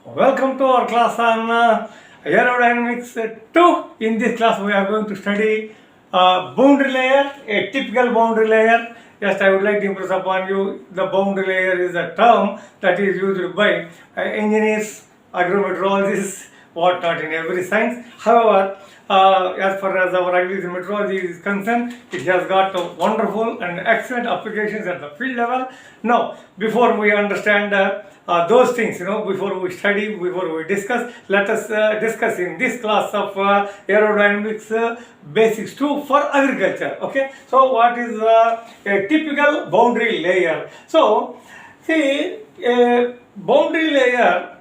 Welcome to our class on Aerodynamics 2. In this class we are going to study boundary layer, a typical boundary layer. Just I would like to impress upon you, the boundary layer is a term that is used by engineers, agrometeorologists, whatnot in every science. However, as far as our agricultural meteorology is concerned, it has got wonderful and excellent applications at the field level. Now, before we understand those things, before we study, before we discuss, let us discuss in this class of aerodynamics basics 2 for agriculture. Okay, so what is a typical boundary layer? So, see, a boundary layer,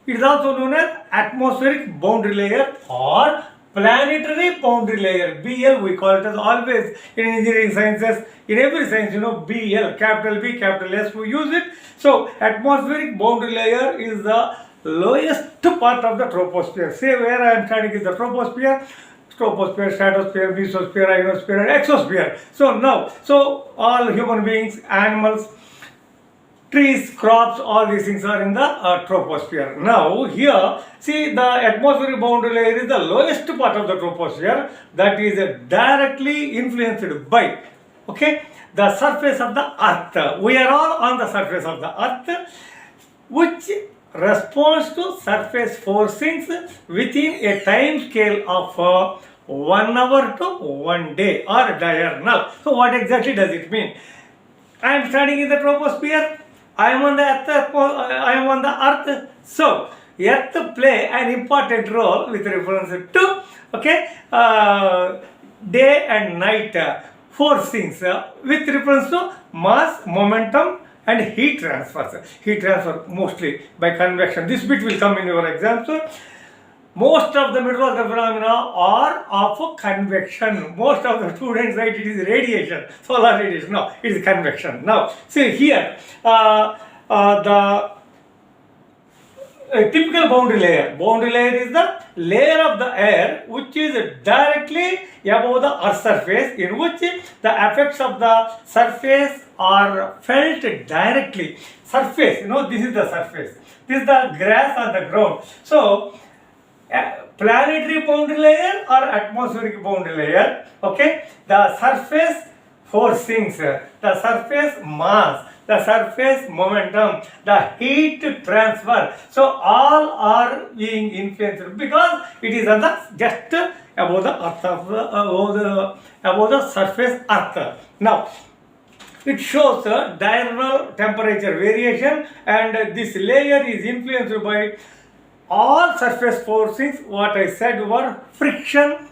it is also known as atmospheric boundary layer or planetary boundary layer. BL we call it as always in engineering sciences. In every science, BL, capital B, capital S, we use it. So, atmospheric boundary layer is the lowest part of the troposphere. Say where I am standing is the troposphere, stratosphere, mesosphere, ionosphere, and exosphere. So all human beings, animals, trees, crops, all these things are in the troposphere. Now here, see, the atmospheric boundary layer is the lowest part of the troposphere that is directly influenced by, the surface of the earth. We are all on the surface of the earth, which responds to surface forcings within a time scale of 1 hour to 1 day or diurnal. So what exactly does it mean? I am standing in the troposphere. I am on the earth. So earth play an important role with reference to day and night forcings with reference to mass, momentum and heat transfer. Heat transfer mostly by convection. This bit will come in your exam. So most of the meteorological phenomena are of convection. Most of the students write it is radiation, solar radiation. No, it is convection. Now, see here, the typical boundary layer. Boundary layer is the layer of the air which is directly above the earth's surface, in which the effects of the surface are felt directly. Surface, this is the surface. This is the grass on the ground. So, planetary boundary layer or atmospheric boundary layer, the surface forcings, the surface mass, the surface momentum, the heat transfer, so all are being influenced because it is on the just above the earth, above the surface earth. Now, it shows diurnal temperature variation, and this layer is influenced by all surface forcings. What I said were friction,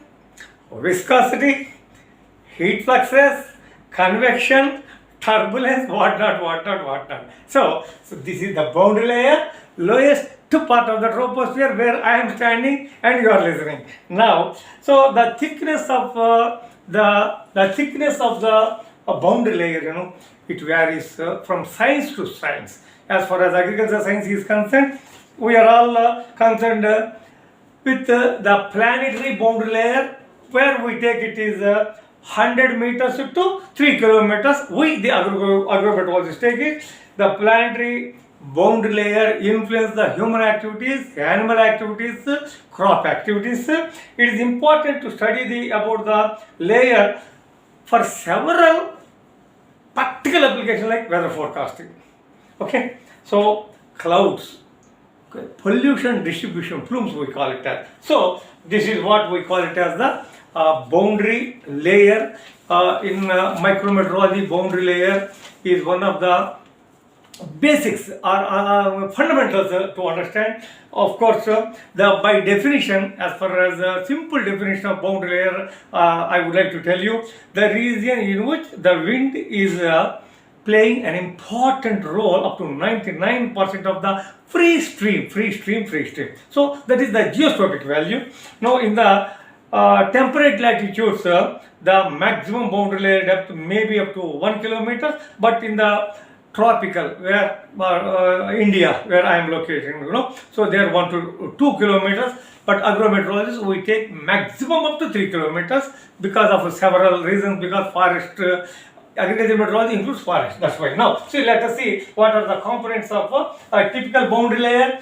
viscosity, heat fluxes, convection, turbulence, whatnot. So this is the boundary layer, lowest part of the troposphere where I am standing and you are listening. Now, so the thickness of the boundary layer, it varies from science to science. As far as agriculture science is concerned, we are all concerned with the planetary boundary layer, where we take it is 100 meters to 3 kilometers. We, the agrometeorologists, take it. The planetary boundary layer influences the human activities, animal activities, crop activities. It is important to study about the layer for several practical applications like weather forecasting. So clouds, pollution distribution, plumes we call it as. So this is what we call it as the boundary layer. In micrometeorology, boundary layer is one of the basics or fundamentals to understand. Of course, by definition, as far as simple definition of boundary layer, I would like to tell you the region in which the wind is playing an important role up to 99% of the free stream. So that is the geostrophic value. Now in the temperate latitudes, the maximum boundary layer depth may be up to 1 kilometer, but in the tropical, where India, where I am located, so they are 1 to 2 kilometers. But agrometeorologists, we take maximum up to 3 kilometers because of several reasons, because forest agricultural meteorology includes forest. That's why. Now, see, let us see what are the components of a typical boundary layer.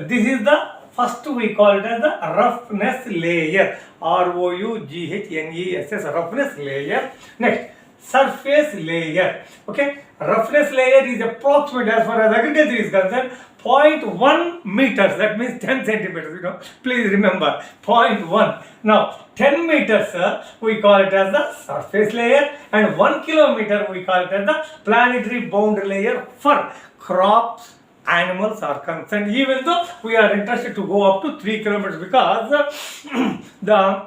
This is the first we call it as the roughness layer. ROUGHNESS, roughness layer. Next, surface layer. Okay, roughness layer is approximately, as far as agriculture is concerned, 0.1 meters. That means 10 centimeters. You know, please remember 0.1. Now 10 meters we call it as the surface layer, and 1 kilometer we call it as the planetary boundary layer for crops, animals are concerned, even though we are interested to go up to 3 kilometers because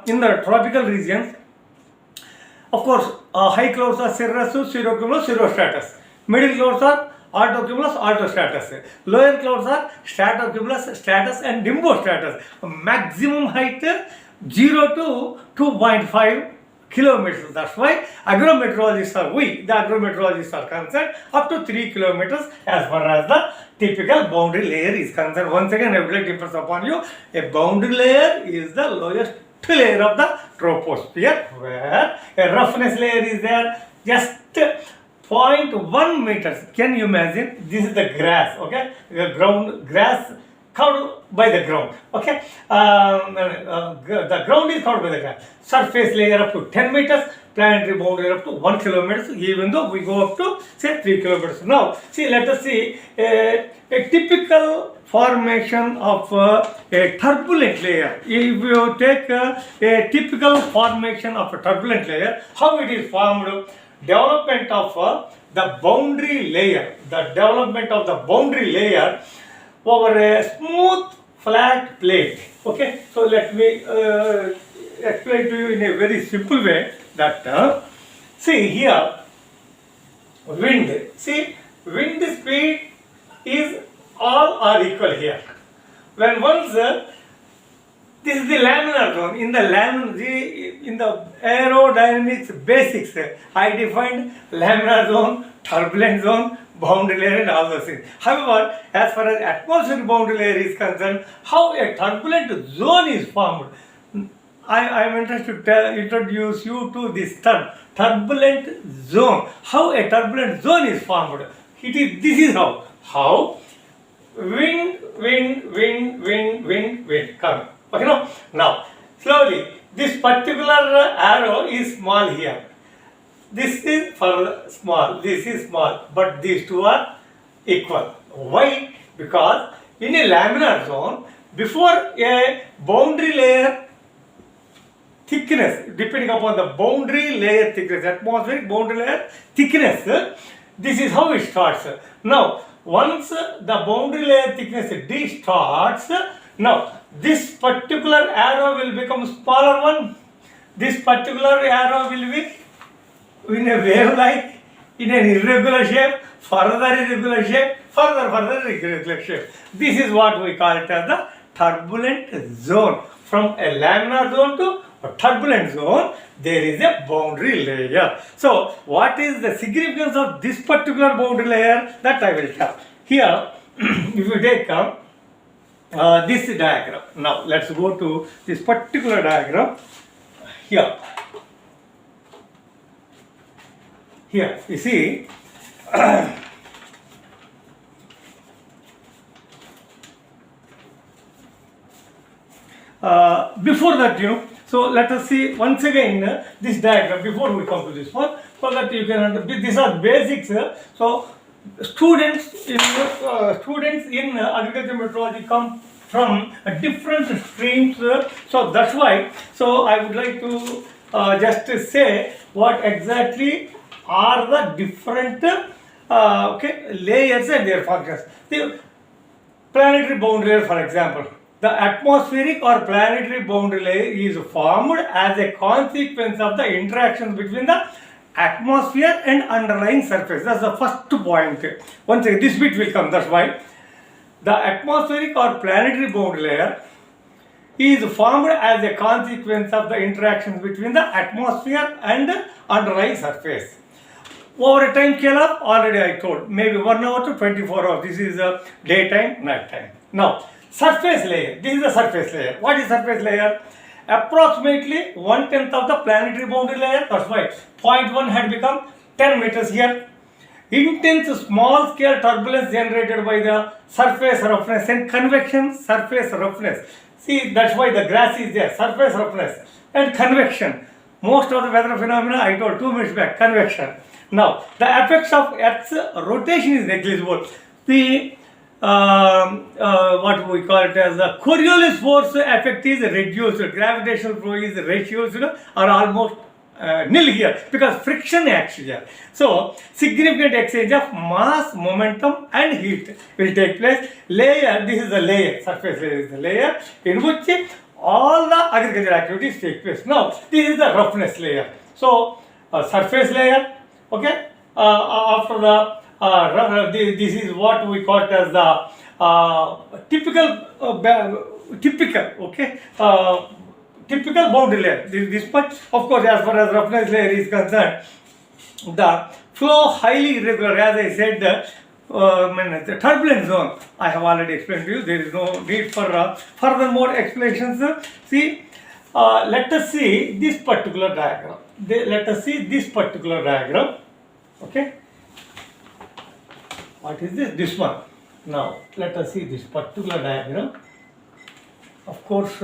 in the tropical regions, of course, high clouds are cirrus, cirrocumulus, cirrostratus. Middle clouds are altocumulus, altostratus. Lower clouds are stratocumulus, stratus and nimbostratus. Maximum height 0 to 2.5 kilometers. That's why agrometeorologists the agrometeorologists are concerned up to 3 kilometers as far as the typical boundary layer is concerned. Once again, I would like to impress upon you, a boundary layer is the lowest layer of the troposphere, where a roughness layer is there just 0.1 meters. Can you imagine? This is the grass, okay? The ground, grass covered by the ground, okay? The ground is covered by the grass. Surface layer up to 10 meters, planetary boundary up to 1 kilometer, even though we go up to say 3 kilometers. Now, see, let us see a typical formation of a turbulent layer. If you take a typical formation of a turbulent layer, how it is formed? Development of the boundary layer. The development of the boundary layer over a smooth flat plate. Okay, so let me explain to you in a very simple way that see here, wind. See, wind speed is all are equal here. When once this is the laminar zone. In the aerodynamics basics, I defined laminar zone, turbulent zone, boundary layer and all those things. However, as far as atmospheric boundary layer is concerned, how a turbulent zone is formed, I am interested to introduce you to this term, turbulent zone. How a turbulent zone is formed. This is how wind come. Okay, now slowly this particular arrow is small here. This is for small, this is small, but these two are equal. Why? Because in a laminar zone, before a boundary layer thickness, depending upon the boundary layer thickness, atmospheric boundary layer thickness, this is how it starts. Now, once the boundary layer thickness D starts, now this particular arrow will become smaller one. This particular arrow will be in a wave-like, in an irregular shape, further irregular shape, further irregular shape. This is what we call it as the turbulent zone. From a laminar zone to a turbulent zone, there is a boundary layer. So, what is the significance of this particular boundary layer? That I will tell. Here, if you take this diagram. Now, let's go to this particular diagram. Here, you see, before that, so let us see once again this diagram before we come to this one, so that you can understand. These are basics. So students in agriculture meteorology come from different streams. So that's why. So I would like to just say what exactly are the different layers and their functions. The planetary boundary layer, for example. The atmospheric or planetary boundary layer is formed as a consequence of the interactions between the atmosphere and underlying surface. That's the first point. Once again, this bit will come. That's why the atmospheric or planetary boundary layer is formed as a consequence of the interactions between the atmosphere and underlying surface. Over a time scale of, already I told, maybe 1 hour to 24 hours. This is daytime, nighttime. Now, surface layer. This is the surface layer. What is surface layer? Approximately 1/10 of the planetary boundary layer. That's why 0.1 had become 10 meters here. intense small scale turbulence generated by the surface roughness and convection surface roughness. See, that's why the grass is there, surface roughness and convection. Most of the weather phenomena I told 2 minutes back, convection. Now, the effects of Earth's rotation is negligible. The what we call it as the Coriolis force effect is reduced, gravitational flow is reduced or almost nil here because friction acts here. So, significant exchange of mass, momentum and heat will take place. Layer, this is the layer, surface layer is the layer in which all the agricultural activities take place. Now, this is the roughness layer. So, surface layer, okay, after the this is what we call it as the typical boundary layer. This much, of course, as far as roughness layer is concerned, the flow highly irregular, as I said, the turbulent zone. I have already explained to you. There is no need for further more explanations. See, let us see this particular diagram. Let us see this particular diagram. Okay. What is this? This one. Now, let us see this particular diagram. Of course,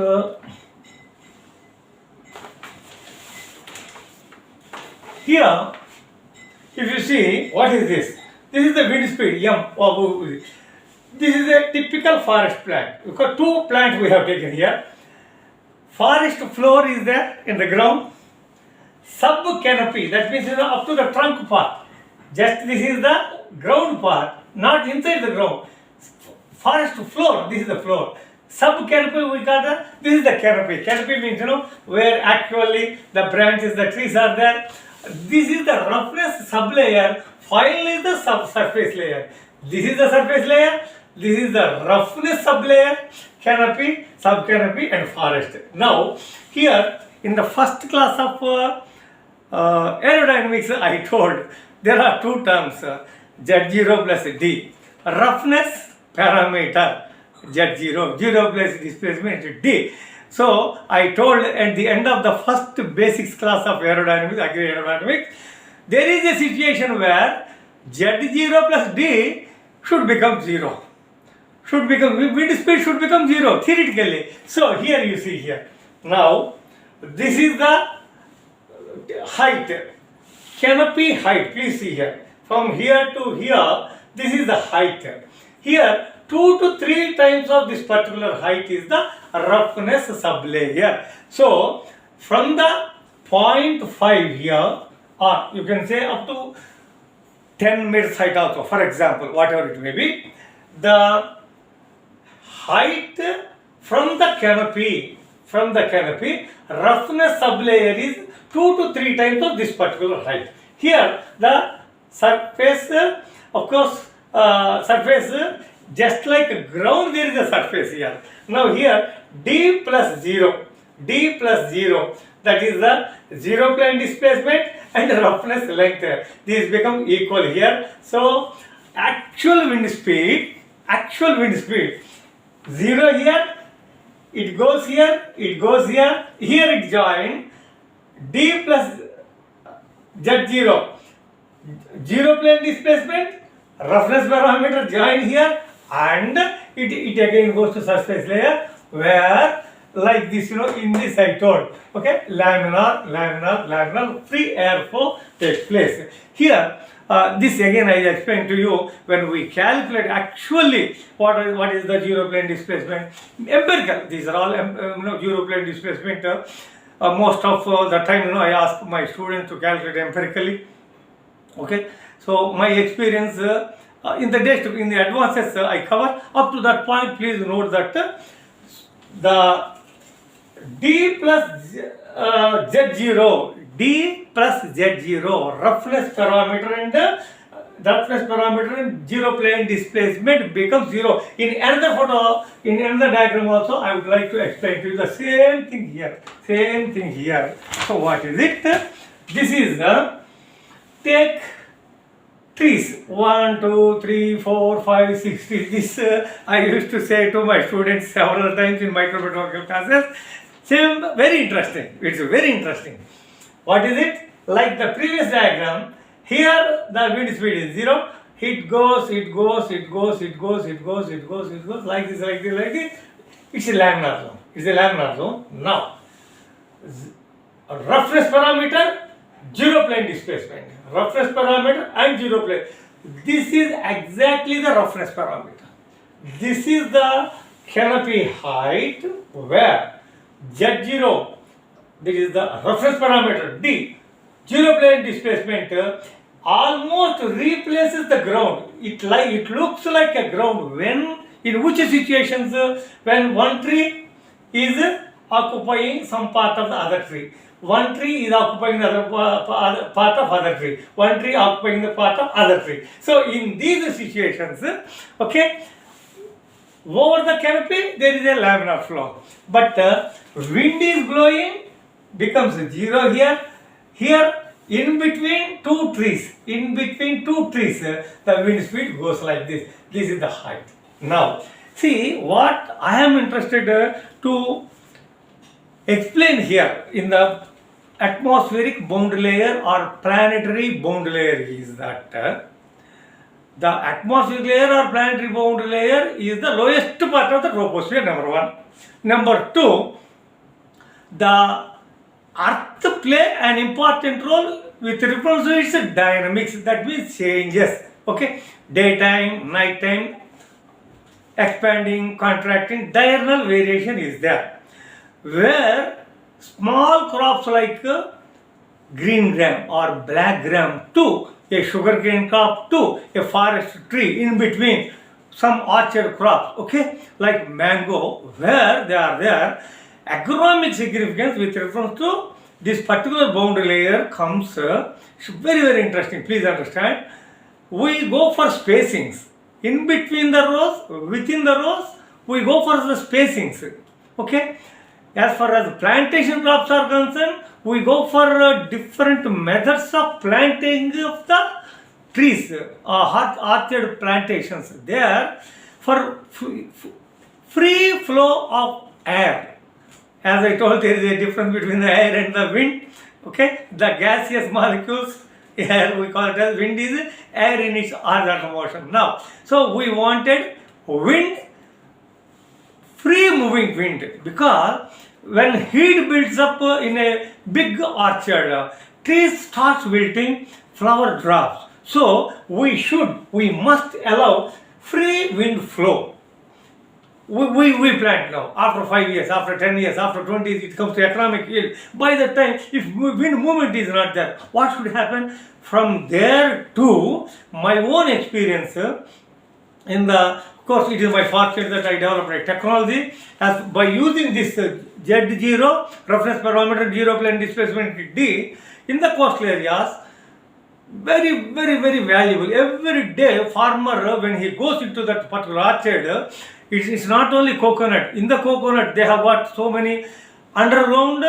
here, if you see, what is this? This is the wind speed, M. This is a typical forest plant. Because 2 plants we have taken here. Forest floor is there in the ground. Sub canopy, that means up to the trunk part. Just this is the ground part, not inside the ground. Forest floor, this is the floor. Sub canopy we call this is the canopy. Canopy means where actually the branches, the trees are there. This is the roughness sublayer. Finally, the surface layer. This is the surface layer. This is the roughness sublayer, canopy, subcanopy, and forest. Now, here in the first class of aerodynamics, I told there are 2 terms, Z0 plus D. Roughness parameter, Z0, 0 plus displacement D. So, I told at the end of the first basics class of aerodynamics, Agri aerodynamics, there is a situation where Z0 plus D should become 0. Wind speed should become 0, theoretically. So, here you see here. Now, this is the height. Canopy height, please see here. From here to here, this is the height. Here, 2 to 3 times of this particular height is the roughness sublayer. So, from the 0.5 here, or you can say up to 10 meters height also, for example, whatever it may be, the height from the canopy, roughness sublayer is 2 to 3 times of this particular height. Here, the surface, of course, surface, just like a ground, there is a surface here. Now here, D plus 0, that is the 0 plane displacement and roughness length. These become equal here. So, actual wind speed, 0 here, it goes here, here it join, D plus Z0, 0 plane displacement, roughness parameter join here, and it again goes to surface layer where like this, in this I told, okay, laminar, free airflow takes place. Here, this again I explained to you when we calculate actually what is the 0 plane displacement. Empirical, these are all 0 plane displacement. Most of the time, I ask my students to calculate empirically. Okay, so my experience in the advances I cover up to that point. Please note that the D plus Z0, roughness parameter and 0 plane displacement becomes 0. In another photo, in another diagram also, I would like to explain to you the same thing here. So what is it? This is take trees 1, 2, 3, 4, 5, 6 trees. This I used to say to my students several times in microbiological classes. Very interesting. It's very interesting. What is it? Like the previous diagram, Here the wind speed is 0. It goes, it goes, it goes, it goes, it goes, it goes, it goes, like this, like this, like this. It's a laminar zone. It's a laminar zone. Now, roughness parameter, 0 plane displacement. Roughness parameter and 0 plane. This is exactly the roughness parameter. This is the canopy height where Z0, this is the reference parameter D, 0 plane displacement almost replaces the ground. It looks like a ground when, in which situations, when one tree is occupying some part of the other tree. One tree is occupying the other part of other tree. One tree occupying the part of other tree. So in these situations, okay, over the canopy there is a laminar flow. But wind is blowing, becomes 0 here. Here in between two trees, the wind speed goes like this. This is the height. Now, see what I am interested to explain here in the atmospheric boundary layer or planetary boundary layer is that the atmospheric layer or planetary boundary layer is the lowest part of the troposphere, number one. Number two, the Earth play an important role with reference to its dynamics, that means changes. Okay, daytime, nighttime, expanding, contracting, diurnal variation is there. Where small crops like green gram or black gram to a sugarcane crop to a forest tree, in between some orchard crops, okay, like mango, where they are there, agronomic significance with reference to this particular boundary layer comes very, very interesting. Please understand. We go for spacings. In between the rows, within the rows, we go for the spacings. Okay. As far as plantation crops are concerned, we go for different methods of planting of the trees, orchard plantations. There, for free flow of air. As I told, there is a difference between the air and the wind. Okay, the gaseous molecules, air we call it as wind, is air in its horizontal motion. Now, so we wanted wind, free moving wind, because when heat builds up in a big orchard, trees start wilting, flower drops. So we must allow free wind flow. We plant now. After 5 years, after 10 years, after 20 years, it comes to economic yield. By the time, if wind movement is not there, what should happen? From there to my own experience in the, of course, it is my fortune that I developed a technology as by using this Z0, roughness parameter, 0 plane displacement D, in the coastal areas, very, very, very valuable. Every day, farmer, when he goes into that particular orchard, it's not only coconut. In the coconut, they have got so many underground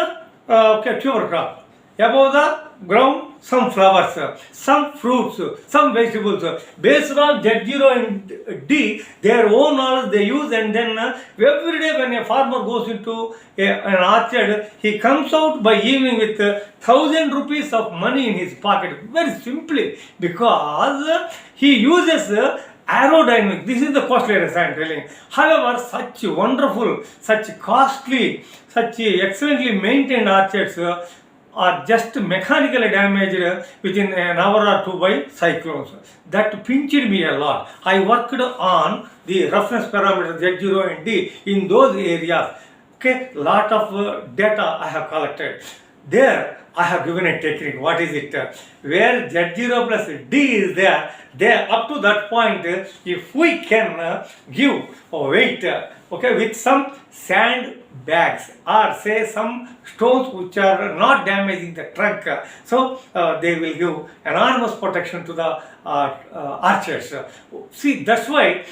tuber crops. Above the ground, some flowers, some fruits, some vegetables. Based on Z0 and D, their own knowledge they use, and then every day when a farmer goes into an orchard, he comes out by evening with 1,000 rupees of money in his pocket. Very simply, because he uses aerodynamics. This is the coastal areas I am telling. However, such wonderful, such costly, such excellently maintained orchards are just mechanically damaged within an hour or two by cyclones. That pinched me a lot. I worked on the roughness parameter Z0 and D in those areas. Okay, lot of data I have collected. There I have given a technique. What is it? Where Z0 plus D is there up to that point, if we can give a weight, okay, with some sand bags or say some stones which are not damaging the trunk, so they will give enormous protection to the orchards. See, that's why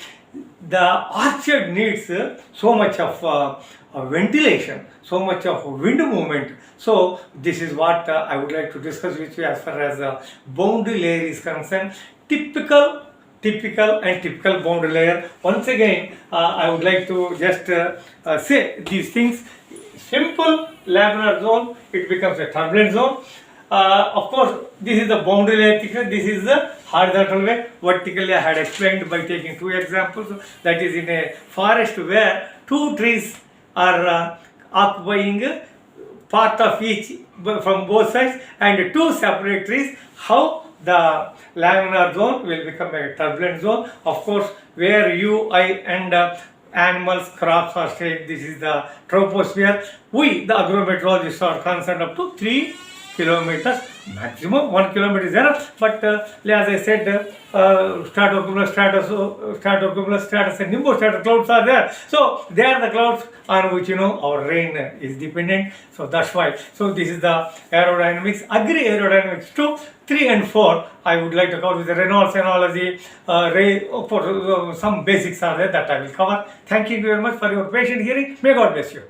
the orchard needs so much of ventilation, so much of wind movement. So this is what I would like to discuss with you as far as boundary layer is concerned. Typical boundary layer. Once again, I would like to just say these things. Simple laminar zone, it becomes a turbulent zone. Of course, this is the boundary layer thickness, this is the horizontal way. Vertically, I had explained by taking two examples. That is in a forest where two trees are occupying part of each from both sides, and two separate trees, how the laminar zone will become a turbulent zone. Of course, where you, I and animals, crops are staying, this is the troposphere. We, the agrometeorologists, are concerned up to 3 kilometers maximum. 1 kilometer is enough, but as I said, stratocumulus, stratus, and nimbostratus clouds are there. So they are the clouds on which our rain is dependent. So that's why. So this is the aerodynamics, Agri aerodynamics 2, 3 and 4. I would like to cover with the Reynolds analogy. For some basics are there that I will cover. Thank you very much for your patient hearing. May God bless you.